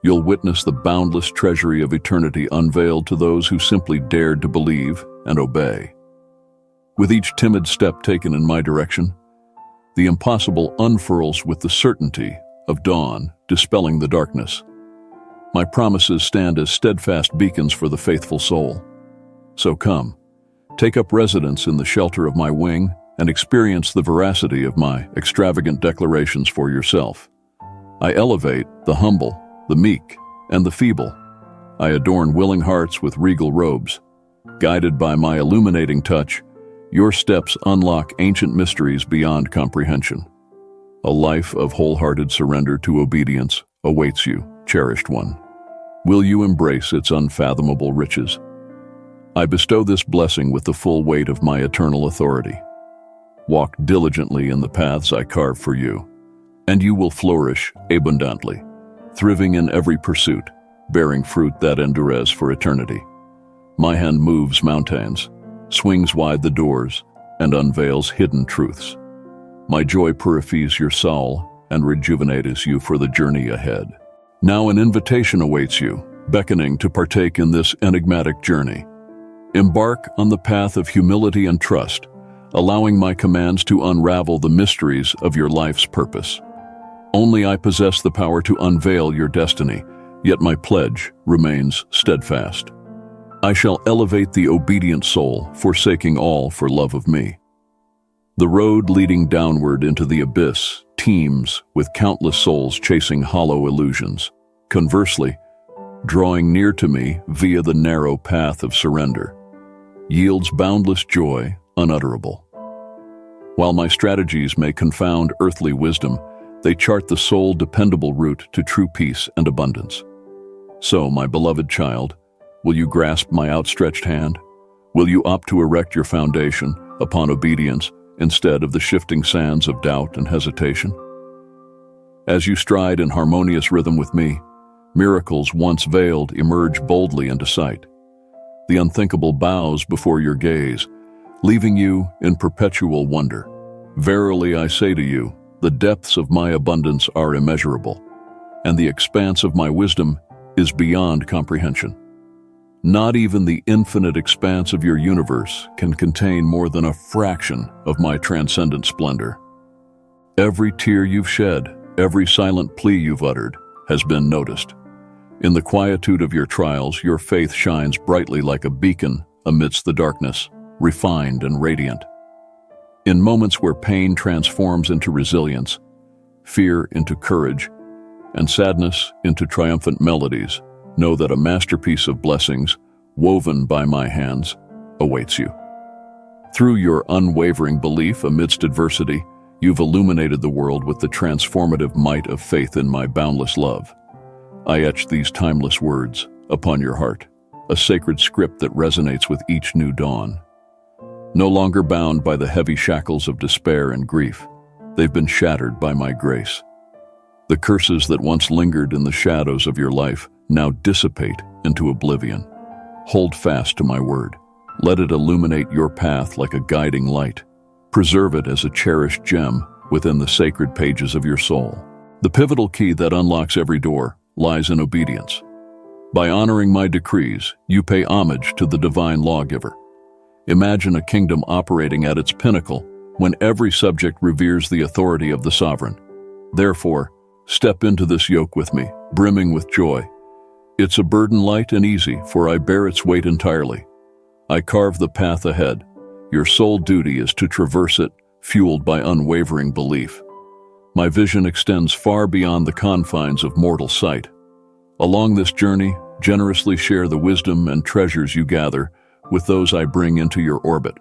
A: you'll witness the boundless treasury of eternity unveiled to those who simply dared to believe and obey. With each timid step taken in my direction, the impossible unfurls with the certainty of dawn, dispelling the darkness. My promises stand as steadfast beacons for the faithful soul. So come, take up residence in the shelter of my wing and experience the veracity of my extravagant declarations for yourself. I elevate the humble, the meek, and the feeble. I adorn willing hearts with regal robes, Guided by my illuminating touch, your steps unlock ancient mysteries beyond comprehension. A life of wholehearted surrender to obedience awaits you, cherished one. Will you embrace its unfathomable riches? I bestow this blessing with the full weight of my eternal authority. Walk diligently in the paths I carve for you, and you will flourish abundantly, thriving in every pursuit, bearing fruit that endures for eternity. My hand moves mountains, swings wide the doors, and unveils hidden truths. My joy purifies your soul and rejuvenates you for the journey ahead. Now an invitation awaits you, beckoning to partake in this enigmatic journey. Embark on the path of humility and trust, allowing my commands to unravel the mysteries of your life's purpose. Only I possess the power to unveil your destiny, yet my pledge remains steadfast. I shall elevate the obedient soul, forsaking all for love of me. The road leading downward into the abyss teems with countless souls chasing hollow illusions. Conversely, drawing near to me via the narrow path of surrender, yields boundless joy unutterable. While my strategies may confound earthly wisdom, they chart the sole dependable route to true peace and abundance. So, my beloved child, will you grasp my outstretched hand? Will you opt to erect your foundation upon obedience instead of the shifting sands of doubt and hesitation? As you stride in harmonious rhythm with me, miracles once veiled emerge boldly into sight. The unthinkable bows before your gaze, leaving you in perpetual wonder. Verily I say to you, the depths of my abundance are immeasurable, and the expanse of my wisdom is beyond comprehension. Not even the infinite expanse of your universe can contain more than a fraction of my transcendent splendor. Every tear you've shed, every silent plea you've uttered, has been noticed. In the quietude of your trials, your faith shines brightly like a beacon amidst the darkness, refined and radiant. In moments where pain transforms into resilience, fear into courage, and sadness into triumphant melodies, know that a masterpiece of blessings, woven by my hands, awaits you. Through your unwavering belief amidst adversity, you've illuminated the world with the transformative might of faith in my boundless love. I etch these timeless words upon your heart, a sacred script that resonates with each new dawn. No longer bound by the heavy shackles of despair and grief, they've been shattered by my grace. The curses that once lingered in the shadows of your life now dissipate into oblivion. Hold fast to my word. Let it illuminate your path like a guiding light. Preserve it as a cherished gem within the sacred pages of your soul. The pivotal key that unlocks every door lies in obedience. By honoring my decrees, you pay homage to the divine lawgiver. Imagine a kingdom operating at its pinnacle when every subject reveres the authority of the sovereign. Therefore, step into this yoke with me, brimming with joy. It's a burden light and easy, for I bear its weight entirely. I carve the path ahead. Your sole duty is to traverse it, fueled by unwavering belief. My vision extends far beyond the confines of mortal sight. Along this journey, generously share the wisdom and treasures you gather with those I bring into your orbit.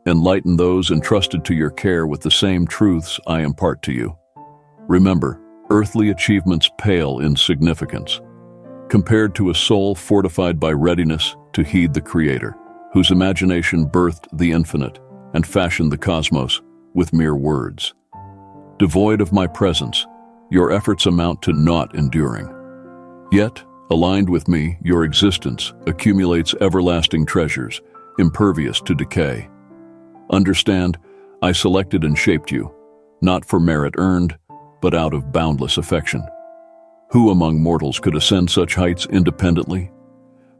A: Enlighten those entrusted to your care with the same truths I impart to you. Remember, earthly achievements pale in significance, compared to a soul fortified by readiness to heed the Creator, whose imagination birthed the infinite and fashioned the cosmos with mere words. Devoid of my presence, your efforts amount to naught enduring. Yet, aligned with me, your existence accumulates everlasting treasures, impervious to decay. Understand, I selected and shaped you, not for merit earned, but out of boundless affection. Who among mortals could ascend such heights independently?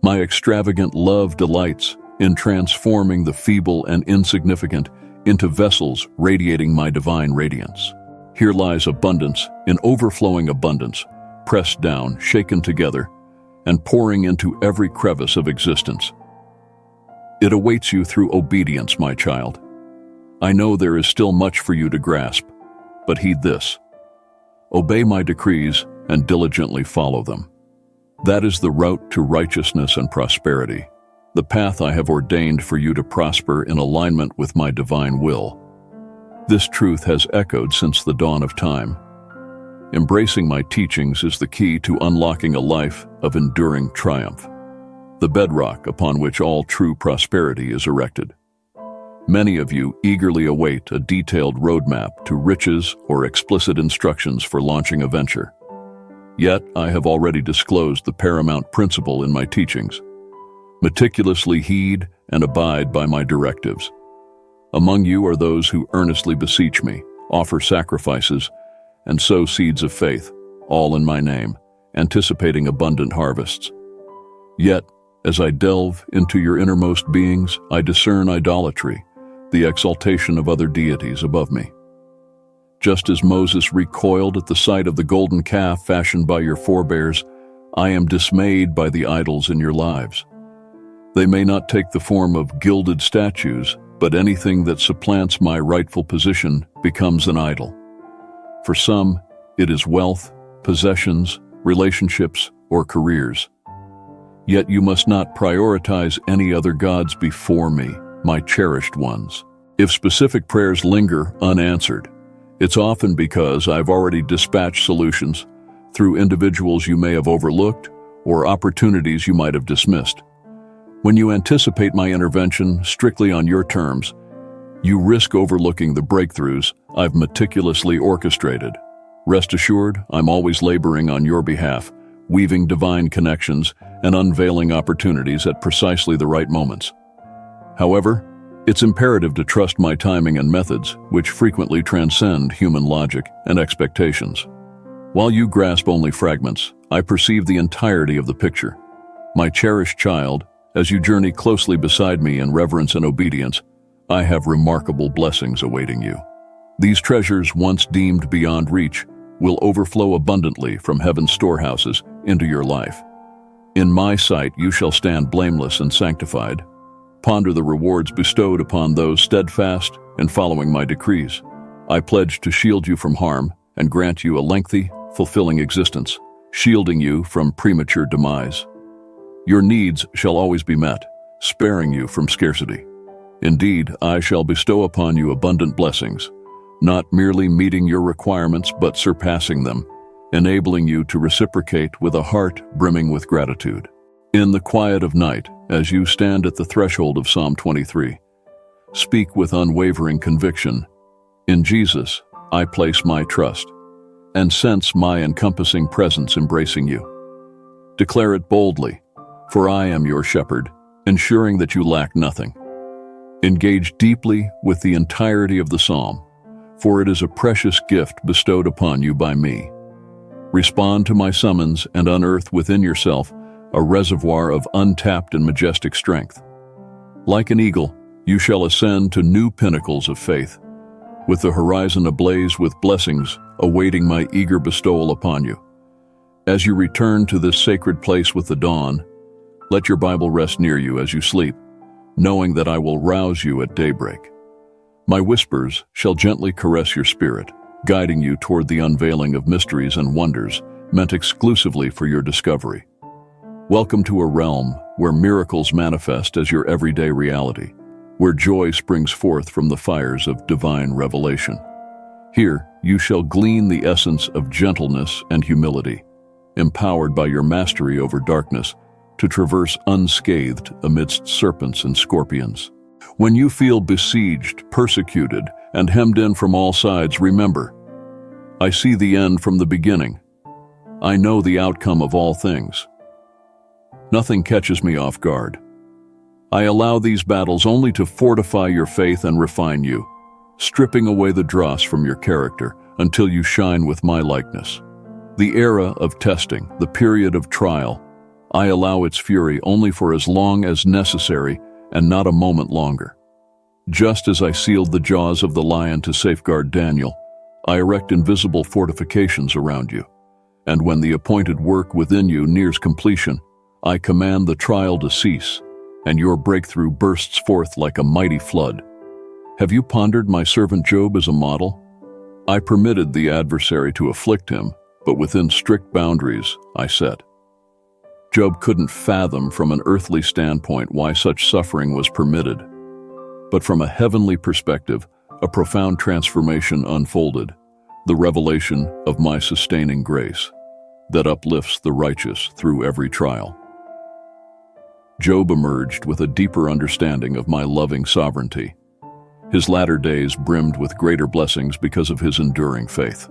A: My extravagant love delights in transforming the feeble and insignificant into vessels radiating my divine radiance. Here lies abundance in overflowing abundance, pressed down, shaken together, and pouring into every crevice of existence. It awaits you through obedience, my child. I know there is still much for you to grasp, but heed this. Obey my decrees and diligently follow them. That is the route to righteousness and prosperity. the path I have ordained for you to prosper in alignment with my divine will. This truth has echoed since the dawn of time. Embracing my teachings is the key to unlocking a life of enduring triumph, the bedrock upon which all true prosperity is erected. Many of you eagerly await a detailed roadmap to riches or explicit instructions for launching a venture. Yet, I have already disclosed the paramount principle in my teachings. Meticulously heed and abide by my directives. Among you are those who earnestly beseech me, offer sacrifices, and sow seeds of faith, all in my name, anticipating abundant harvests. Yet, as I delve into your innermost beings, I discern idolatry, the exaltation of other deities above me. Just as Moses recoiled at the sight of the golden calf fashioned by your forebears, I am dismayed by the idols in your lives. They may not take the form of gilded statues, but anything that supplants my rightful position becomes an idol. For some, it is wealth, possessions, relationships, or careers. Yet you must not prioritize any other gods before me, my cherished ones. If specific prayers linger unanswered, it's often because I've already dispatched solutions through individuals you may have overlooked or opportunities you might have dismissed. When you anticipate my intervention strictly on your terms, you risk overlooking the breakthroughs I've meticulously orchestrated. Rest assured, I'm always laboring on your behalf, weaving divine connections and unveiling opportunities at precisely the right moments. However, it's imperative to trust my timing and methods, which frequently transcend human logic and expectations. While you grasp only fragments, I perceive the entirety of the picture. My cherished child, as you journey closely beside me in reverence and obedience, I have remarkable blessings awaiting you. These treasures, once deemed beyond reach, will overflow abundantly from heaven's storehouses into your life. In my sight you shall stand blameless and sanctified. Ponder the rewards bestowed upon those steadfast in following my decrees. I pledge to shield you from harm and grant you a lengthy, fulfilling existence, shielding you from premature demise. Your needs shall always be met, sparing you from scarcity. Indeed, I shall bestow upon you abundant blessings, not merely meeting your requirements but surpassing them, enabling you to reciprocate with a heart brimming with gratitude. In the quiet of night, as you stand at the threshold of Psalm 23, speak with unwavering conviction, "In Jesus, I place my trust," and sense my encompassing presence embracing you. Declare it boldly, "For I am your shepherd, ensuring that you lack nothing." Engage deeply with the entirety of the psalm, for it is a precious gift bestowed upon you by me. Respond to my summons and unearth within yourself a reservoir of untapped and majestic strength. Like an eagle, you shall ascend to new pinnacles of faith, with the horizon ablaze with blessings awaiting my eager bestowal upon you. As you return to this sacred place with the dawn, let your Bible rest near you as you sleep, knowing that I will rouse you at daybreak. My whispers shall gently caress your spirit, guiding you toward the unveiling of mysteries and wonders meant exclusively for your discovery. Welcome to a realm where miracles manifest as your everyday reality, where joy springs forth from the fires of divine revelation. Here, you shall glean the essence of gentleness and humility, empowered by your mastery over darkness to traverse unscathed amidst serpents and scorpions. When you feel besieged, persecuted, and hemmed in from all sides, remember, I see the end from the beginning. I know the outcome of all things. Nothing catches me off guard. I allow these battles only to fortify your faith and refine you, stripping away the dross from your character until you shine with my likeness. The era of testing, the period of trial, I allow its fury only for as long as necessary and not a moment longer. Just as I sealed the jaws of the lion to safeguard Daniel, I erect invisible fortifications around you. And when the appointed work within you nears completion, I command the trial to cease, and your breakthrough bursts forth like a mighty flood. Have you pondered my servant Job as a model? I permitted the adversary to afflict him, but within strict boundaries I set. Job couldn't fathom from an earthly standpoint why such suffering was permitted. But from a heavenly perspective, a profound transformation unfolded, the revelation of my sustaining grace that uplifts the righteous through every trial. Job emerged with a deeper understanding of my loving sovereignty. His latter days brimmed with greater blessings because of his enduring faith.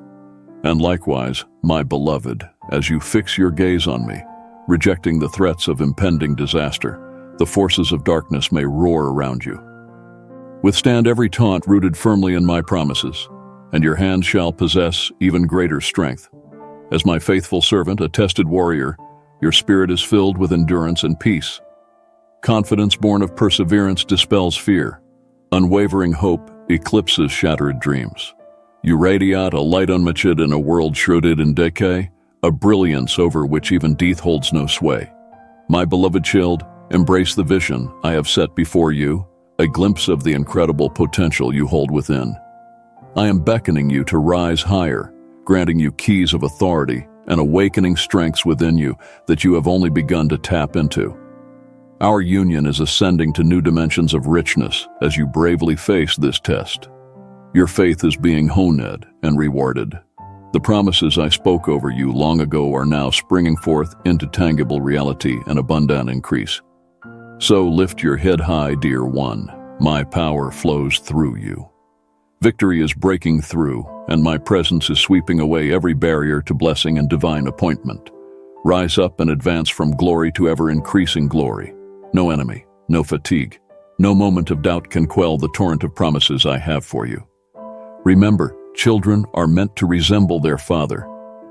A: And likewise, my beloved, as you fix your gaze on me, rejecting the threats of impending disaster, the forces of darkness may roar around you. Withstand every taunt rooted firmly in my promises, and your hand shall possess even greater strength. As my faithful servant, a tested warrior, your spirit is filled with endurance and peace. Confidence born of perseverance dispels fear. Unwavering hope eclipses shattered dreams. You radiate a light unmatched in a world shrouded in decay, a brilliance over which even death holds no sway. My beloved child, embrace the vision I have set before you, a glimpse of the incredible potential you hold within. I am beckoning you to rise higher, granting you keys of authority and awakening strengths within you that you have only begun to tap into. Our union is ascending to new dimensions of richness as you bravely face this test. Your faith is being honed and rewarded. The promises I spoke over you long ago are now springing forth into tangible reality and abundant increase. So lift your head high, dear one. My power flows through you. Victory is breaking through, and my presence is sweeping away every barrier to blessing and divine appointment. Rise up and advance from glory to ever-increasing glory. No enemy, no fatigue, no moment of doubt can quell the torrent of promises I have for you. Remember, children are meant to resemble their father.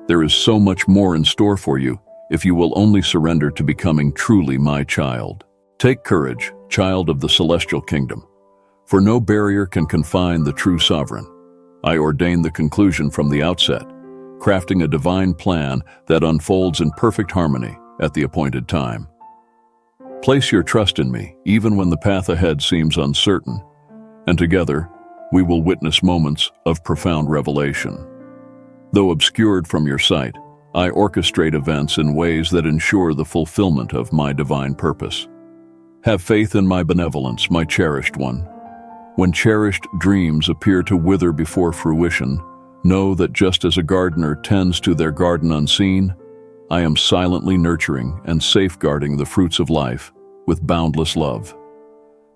A: There is so much more in store for you if you will only surrender to becoming truly my child. Take courage, child of the celestial kingdom, for no barrier can confine the true sovereign. I ordain the conclusion from the outset, crafting a divine plan that unfolds in perfect harmony at the appointed time. Place your trust in me, even when the path ahead seems uncertain, and together, we will witness moments of profound revelation. Though obscured from your sight, I orchestrate events in ways that ensure the fulfillment of my divine purpose. Have faith in my benevolence, my cherished one. When cherished dreams appear to wither before fruition, know that just as a gardener tends to their garden unseen, I am silently nurturing and safeguarding the fruits of life with boundless love.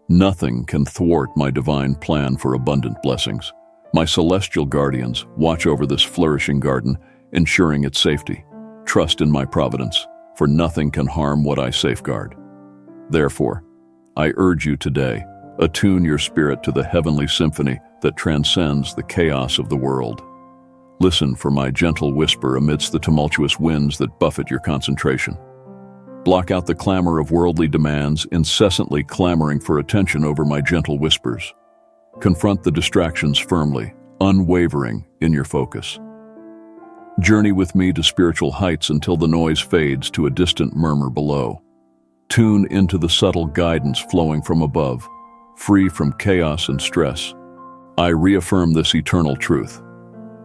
A: Nothing can thwart my divine plan for abundant blessings. My celestial guardians watch over this flourishing garden, ensuring its safety. Trust in my providence, for nothing can harm what I safeguard. Therefore, I urge you today, attune your spirit to the heavenly symphony that transcends the chaos of the world. Listen for my gentle whisper amidst the tumultuous winds that buffet your concentration. Block out the clamor of worldly demands, incessantly clamoring for attention over my gentle whispers. Confront the distractions firmly, unwavering in your focus. Journey with me to spiritual heights until the noise fades to a distant murmur below. Tune into the subtle guidance flowing from above, free from chaos and stress. I reaffirm this eternal truth.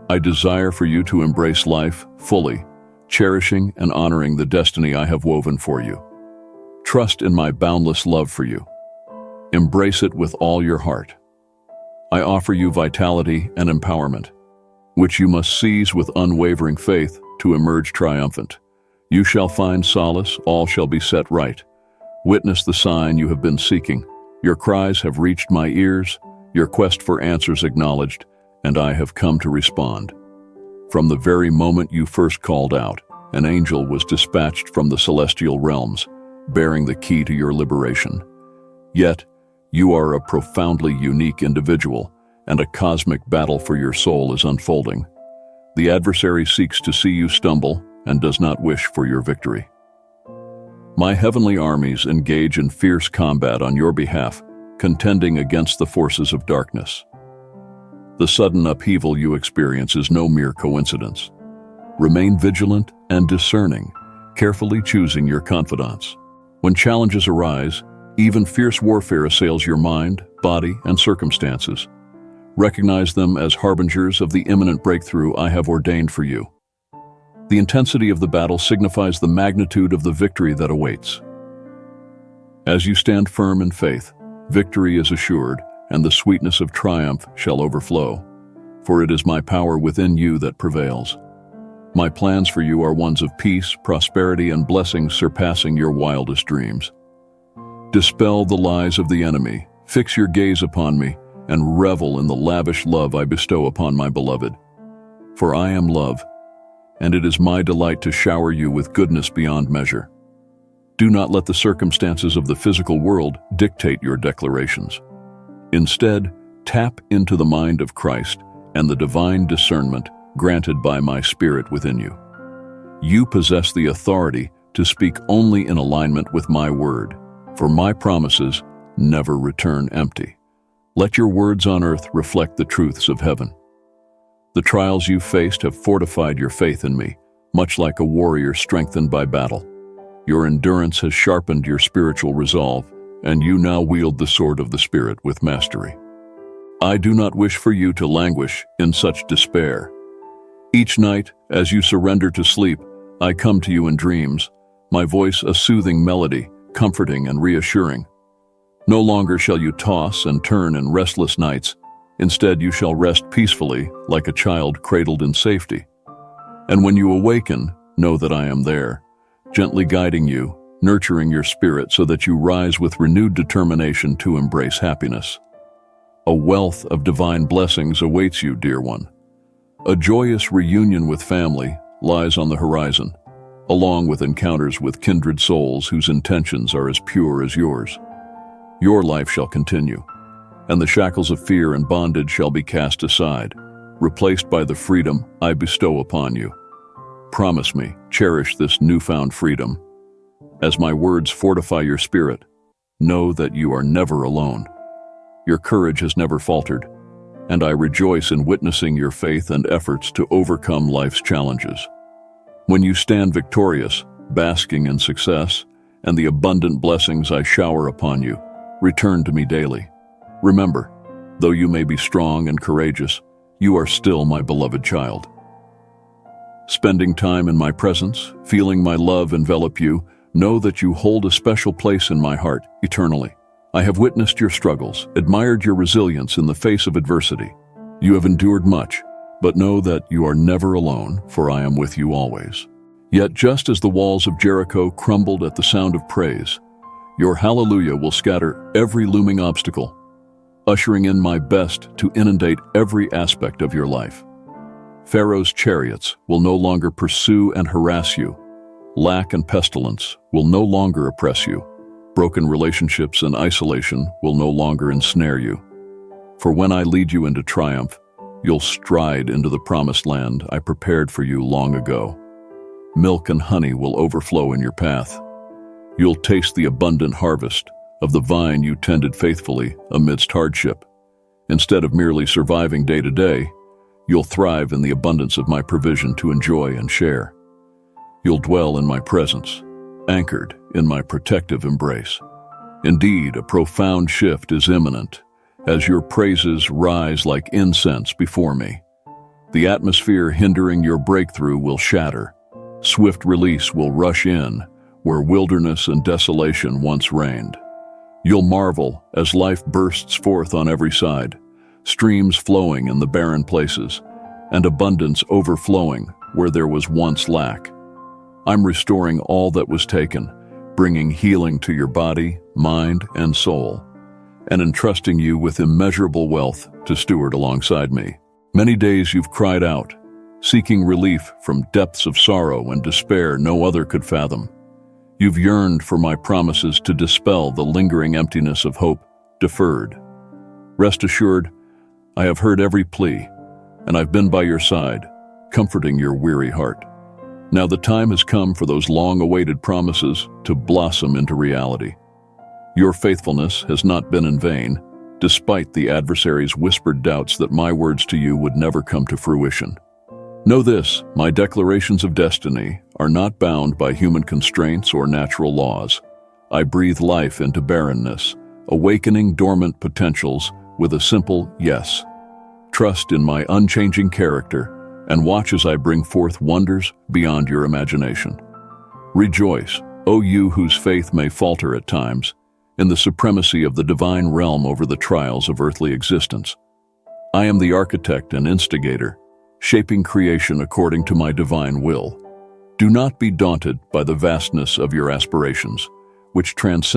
A: I desire for you to embrace life fully, cherishing and honoring the destiny I have woven for you. Trust in my boundless love for you. Embrace it with all your heart. I offer you vitality and empowerment, which you must seize with unwavering faith to emerge triumphant. You shall find solace, all shall be set right. Witness the sign you have been seeking. Your cries have reached my ears, your quest for answers acknowledged, and I have come to respond. From the very moment you first called out, an angel was dispatched from the celestial realms, bearing the key to your liberation. Yet, you are a profoundly unique individual, and a cosmic battle for your soul is unfolding. The adversary seeks to see you stumble and does not wish for your victory. My heavenly armies engage in fierce combat on your behalf, contending against the forces of darkness. The sudden upheaval you experience is no mere coincidence. Remain vigilant and discerning, carefully choosing your confidants. When challenges arise, even fierce warfare assails your mind, body, and circumstances. Recognize them as harbingers of the imminent breakthrough I have ordained for you. The intensity of the battle signifies the magnitude of the victory that awaits. As you stand firm in faith, victory is assured, and the sweetness of triumph shall overflow. For it is my power within you that prevails. My plans for you are ones of peace, prosperity, and blessings surpassing your wildest dreams. Dispel the lies of the enemy, fix your gaze upon me, and revel in the lavish love I bestow upon my beloved. For I am love, and it is my delight to shower you with goodness beyond measure. Do not let the circumstances of the physical world dictate your declarations. Instead, tap into the mind of Christ and the divine discernment granted by my Spirit within you. You possess the authority to speak only in alignment with my word, for my promises never return empty. Let your words on earth reflect the truths of heaven. The trials you faced have fortified your faith in me, much like a warrior strengthened by battle. Your endurance has sharpened your spiritual resolve, and you now wield the sword of the Spirit with mastery. I do not wish for you to languish in such despair. Each night, as you surrender to sleep, I come to you in dreams, my voice a soothing melody, comforting and reassuring. No longer shall you toss and turn in restless nights. Instead, you shall rest peacefully, like a child cradled in safety. And when you awaken, know that I am there, gently guiding you, nurturing your spirit so that you rise with renewed determination to embrace happiness. A wealth of divine blessings awaits you, dear one. A joyous reunion with family lies on the horizon, along with encounters with kindred souls whose intentions are as pure as yours. Your life shall continue, and the shackles of fear and bondage shall be cast aside, replaced by the freedom I bestow upon you. Promise me, cherish this newfound freedom. As my words fortify your spirit, know that you are never alone. Your courage has never faltered, and I rejoice in witnessing your faith and efforts to overcome life's challenges. When you stand victorious, basking in success, and the abundant blessings I shower upon you, return to me daily. Remember, though you may be strong and courageous, you are still my beloved child. Spending time in my presence, feeling my love envelop you, know that you hold a special place in my heart eternally. I have witnessed your struggles, admired your resilience in the face of adversity. You have endured much, but know that you are never alone, for I am with you always. Yet just as the walls of Jericho crumbled at the sound of praise, your hallelujah will scatter every looming obstacle, ushering in my best to inundate every aspect of your life. Pharaoh's chariots will no longer pursue and harass you. Lack and pestilence will no longer oppress you. Broken relationships and isolation will no longer ensnare you. For when I lead you into triumph, you'll stride into the promised land I prepared for you long ago. Milk and honey will overflow in your path. You'll taste the abundant harvest of the vine you tended faithfully amidst hardship. Instead of merely surviving day to day, you'll thrive in the abundance of my provision to enjoy and share. You'll dwell in my presence, anchored in my protective embrace. Indeed, a profound shift is imminent as your praises rise like incense before me. The atmosphere hindering your breakthrough will shatter. Swift release will rush in where wilderness and desolation once reigned. You'll marvel as life bursts forth on every side, streams flowing in the barren places, and abundance overflowing where there was once lack. I'm restoring all that was taken, bringing healing to your body, mind, and soul, and entrusting you with immeasurable wealth to steward alongside me. Many days you've cried out, seeking relief from depths of sorrow and despair no other could fathom. You've yearned for my promises to dispel the lingering emptiness of hope deferred. Rest assured, I have heard every plea, and I've been by your side, comforting your weary heart. Now the time has come for those long-awaited promises to blossom into reality. Your faithfulness has not been in vain, despite the adversary's whispered doubts that my words to you would never come to fruition. Know this, my declarations of destiny are not bound by human constraints or natural laws. I breathe life into barrenness, awakening dormant potentials with a simple yes. Trust in my unchanging character, and watch as I bring forth wonders beyond your imagination. Rejoice, O you whose faith may falter at times, in the supremacy of the divine realm over the trials of earthly existence. I am the architect and instigator, shaping creation according to my divine will. Do not be daunted by the vastness of your aspirations, which transcend